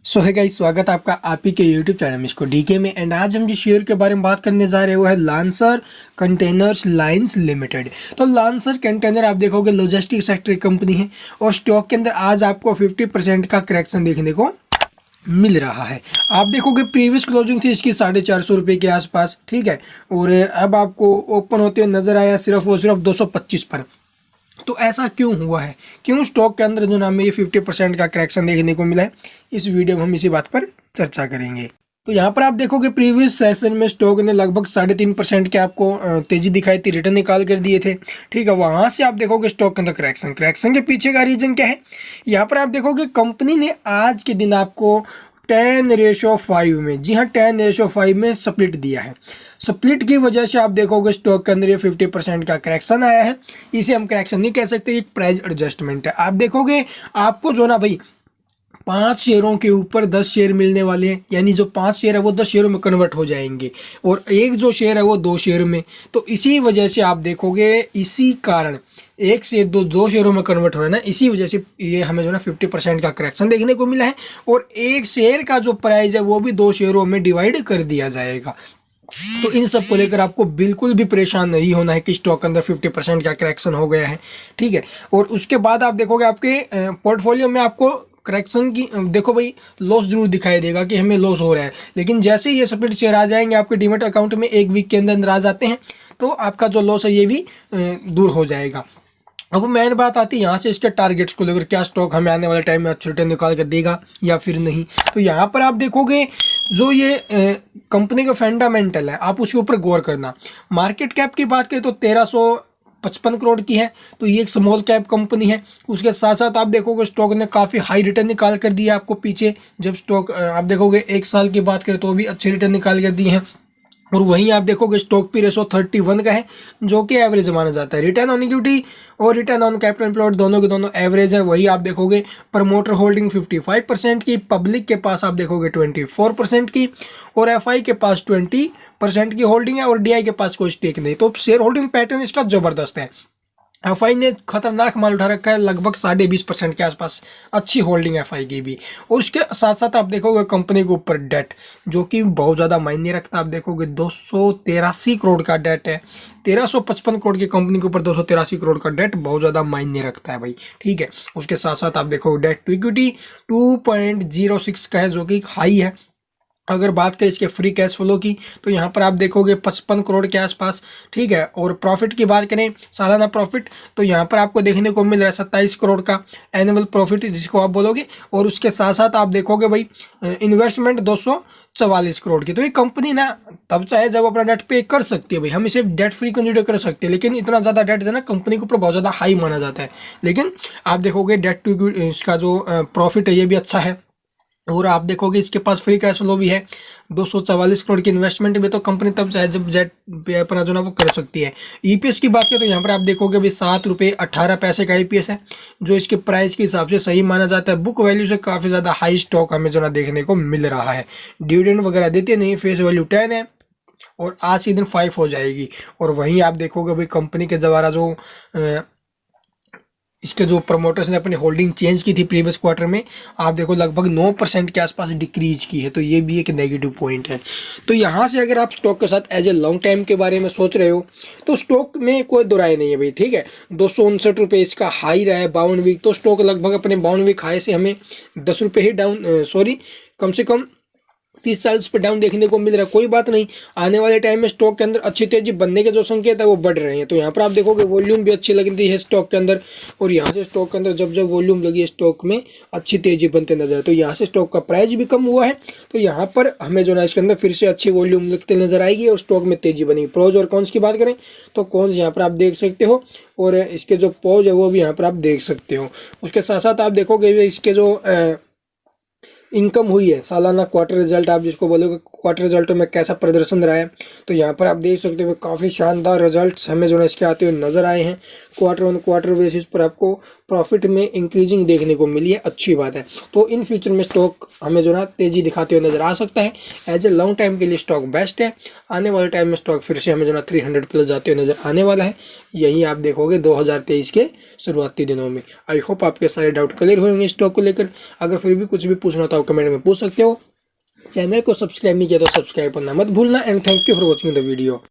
सो है गाइस, स्वागत है आपका आप ही के यूट्यूब चैनल मिस्को डीके में। एंड आज हम जिस शेयर के बारे में बात करने जा रहे हैं वो है लांसर कंटेनर्स लाइंस लिमिटेड। तो लांसर कंटेनर आप देखोगे लॉजिस्टिक सेक्टर की कंपनी है और स्टॉक के अंदर आज आपको 50% का करेक्शन देखने को मिल रहा है। आप देखोगे प्रीवियस क्लोजिंग थी इसकी 450 रुपये के आसपास, ठीक है, और अब आपको ओपन होते हुए नजर आया सिर्फ 225 पर। तो ऐसा क्यों हुआ है, क्यों स्टॉक के अंदर जो नाम है ये 50% का करेक्शन देखने को मिला है, इस वीडियो में हम इसी बात पर चर्चा करेंगे। तो यहाँ पर आप देखोगे प्रीवियस सेशन में स्टॉक ने लगभग 3.5% के आपको तेजी दिखाई थी, रिटर्न निकाल कर दिए थे, ठीक है। वहां से आप देखोगे स्टॉक के अंदर करेक्शन के पीछे का रीजन क्या है। यहाँ पर आप देखोगे कंपनी ने आज के दिन आपको 10:5 में, जी हाँ 10:5 में स्प्लिट दिया है। स्प्लिट की वजह से आप देखोगे स्टॉक के अंदर ये 50% का करेक्शन आया है। इसे हम करेक्शन नहीं कह सकते, एक प्राइस एडजस्टमेंट है। आप देखोगे आपको जो ना भाई 5 शेयरों के ऊपर 10 शेयर मिलने वाले हैं, यानी जो 5 शेयर है वो 10 शेयरों में कन्वर्ट हो जाएंगे और एक जो शेयर है वो 2 शेयर में। तो इसी वजह से आप देखोगे इसी कारण एक से दो शेयरों में कन्वर्ट हो रहा है ना, इसी वजह से ये हमें जो ना 50% का करेक्शन देखने को मिला है। और एक शेयर का जो प्राइस है वो भी 2 शेयरों में डिवाइड कर दिया जाएगा। तो इन सब को लेकर आपको बिल्कुल भी परेशान नहीं होना है कि स्टॉक के अंदर 50% का करेक्शन हो गया है, ठीक है। और उसके बाद आप देखोगे आपके पोर्टफोलियो में आपको करेक्शन की देखो भाई लॉस जरूर दिखाई देगा कि हमें लॉस हो रहा है, लेकिन जैसे ही ये स्प्लिट शेयर आ जाएंगे आपके डीमैट अकाउंट में एक वीक के अंदर आ जाते हैं तो आपका जो लॉस है ये भी दूर हो जाएगा। अब मेन बात आती है यहाँ से इसके टारगेट्स को लेकर, क्या स्टॉक हमें आने वाले टाइम में अच्छे रिटर्न निकाल कर देगा या फिर नहीं। तो यहाँ पर आप देखोगे जो ये कंपनी का फंडामेंटल है आप उसके ऊपर गौर करना। मार्केट कैप की बात करें तो 1355 करोड़ की है, तो ये एक स्मॉल कैप कंपनी है। उसके साथ साथ आप देखोगे स्टॉक ने काफ़ी हाई रिटर्न निकाल कर दिया आपको पीछे। जब स्टॉक आप देखोगे 1 साल की बात करें तो भी अच्छे रिटर्न निकाल कर दिए हैं। और वहीं आप देखोगे स्टॉक पी रेशो 31 का है जो कि एवरेज माना जाता है। रिटर्न ऑन इक्विटी और रिटर्न ऑन कैपिटल एम्प्लॉयड दोनों के दोनों एवरेज है। वही आप देखोगे प्रमोटर होल्डिंग 55% की, पब्लिक के पास आप देखोगे 24% की और एफआई के पास 20% की होल्डिंग है और डीआई के पास कोई स्टेक नहीं। तो शेयर होल्डिंग पैटर्न इसका जबरदस्त है। एफआई ने खतरनाक माल उठा रखा है, लगभग 20.5% के आसपास अच्छी होल्डिंग एफआई की भी। और उसके साथ साथ आप देखोगे कंपनी के ऊपर डेट जो कि बहुत ज़्यादा मायने रखता है। आप देखोगे 283 करोड़ का डेट है। 1355 करोड़ की कंपनी के ऊपर 283 करोड़ का डेट बहुत ज़्यादा मायने रखता है भाई, ठीक है। उसके साथ साथ आप देखोगे डेट टू इक्विटी 2.06 का है जो कि हाई है। अगर बात करें इसके फ्री कैश फ्लो की तो यहाँ पर आप देखोगे 55 करोड़ के आसपास, ठीक है। और प्रॉफिट की बात करें सालाना प्रॉफिट तो यहाँ पर आपको देखने को मिल रहा है 27 करोड़ का एनुअल प्रॉफिट जिसको आप बोलोगे। और उसके साथ साथ आप देखोगे भाई इन्वेस्टमेंट 244 करोड़ की। तो ये कंपनी ना तब चाहे जब अपना डेट पे कर सकती है भाई, हम इसे डेट फ्री कंसिडर कर सकते हैं, लेकिन इतना ज़्यादा डेट है ना कंपनी के ऊपर बहुत ज़्यादा हाई माना जाता है। लेकिन आप देखोगे डेट टू इसका जो प्रॉफिट है ये भी अच्छा है। और आप देखोगे इसके पास फ्री कैश फ्लो भी है 244 करोड़ की। इन्वेस्टमेंट में तो कंपनी तब चाहे जब जेट पे अपना जो ना वो कर सकती है। ईपीएस की बात करें तो यहाँ पर आप देखोगे भाई 7.18 का ईपीएस है जो इसके प्राइस के हिसाब से सही माना जाता है। बुक वैल्यू से काफ़ी ज़्यादा हाई स्टॉक हमें जो ना देखने को मिल रहा है। डिविडेंड वगैरह देते नहीं, फेस वैल्यू 10 है और आज के दिन 5 हो जाएगी। और वहीं आप देखोगे भाई कंपनी के द्वारा जो इसके जो प्रमोटर्स ने अपनी होल्डिंग चेंज की थी प्रीवियस क्वार्टर में, आप देखो लगभग 9% के आसपास डिक्रीज की है। तो ये भी एक नेगेटिव पॉइंट है। तो यहाँ से अगर आप स्टॉक के साथ एज ए लॉन्ग टाइम के बारे में सोच रहे हो तो स्टॉक में कोई दो राय नहीं है भाई, ठीक है। 259 रुपये इसका हाई रहा है 52 वीक, तो स्टॉक लगभग अपने 52 वीक हाई से हमें 10 रुपये ही डाउन कम से कम 30-40 पे डाउन देखने को मिल रहा है। कोई बात नहीं, आने वाले टाइम में स्टॉक के अंदर अच्छी तेजी बनने के जो संकेत है वो बढ़ रहे हैं। तो यहाँ पर आप देखोगे वॉल्यूम भी अच्छी लगती है स्टॉक के अंदर और यहाँ से स्टॉक के अंदर जब जब वॉल्यूम लगी है स्टॉक में अच्छी तेजी बनते नजर। तो यहाँ से स्टॉक का प्राइस भी कम हुआ है, तो यहाँ पर हमें जो ना इसके अंदर फिर से अच्छी वॉल्यूम लगते नजर आएगी और स्टॉक में तेजी बनेगी। प्रोज और कॉन्स की बात करें तो कॉन्स यहाँ पर आप देख सकते हो और इसके जो पोज है वो भी यहाँ पर आप देख सकते हो। उसके साथ साथ आप देखोगे इसके जो इनकम हुई है, सालाना क्वार्टर रिजल्ट आप जिसको बोलोगे क्वार्टर रिजल्ट में कैसा प्रदर्शन रहा है, तो यहाँ पर आप देख सकते हो काफ़ी शानदार रिजल्ट्स हमें जो है इसके आते हुए नजर आए हैं। क्वार्टर ऑन क्वार्टर बेसिस पर आपको प्रॉफिट में इंक्रीजिंग देखने को मिली है, अच्छी बात है। तो इन फ्यूचर में स्टॉक हमें जो ना तेजी दिखाते हुए नजर आ सकता है। एज ए लॉन्ग टाइम के लिए स्टॉक बेस्ट है। आने वाले टाइम में स्टॉक फिर से हमें जो ना 300 प्लस जाते हुए नजर आने वाला है। यही आप देखोगे 2023 के शुरुआती दिनों में। आई होप आपके सारे डाउट क्लियर होंगे स्टॉक को लेकर। अगर फिर भी कुछ भी पूछना तो बताओ, कमेंट में पूछ सकते हो। चैनल को सब्सक्राइब नहीं किया तो सब्सक्राइब करना मत भूलना and thank you for watching the video.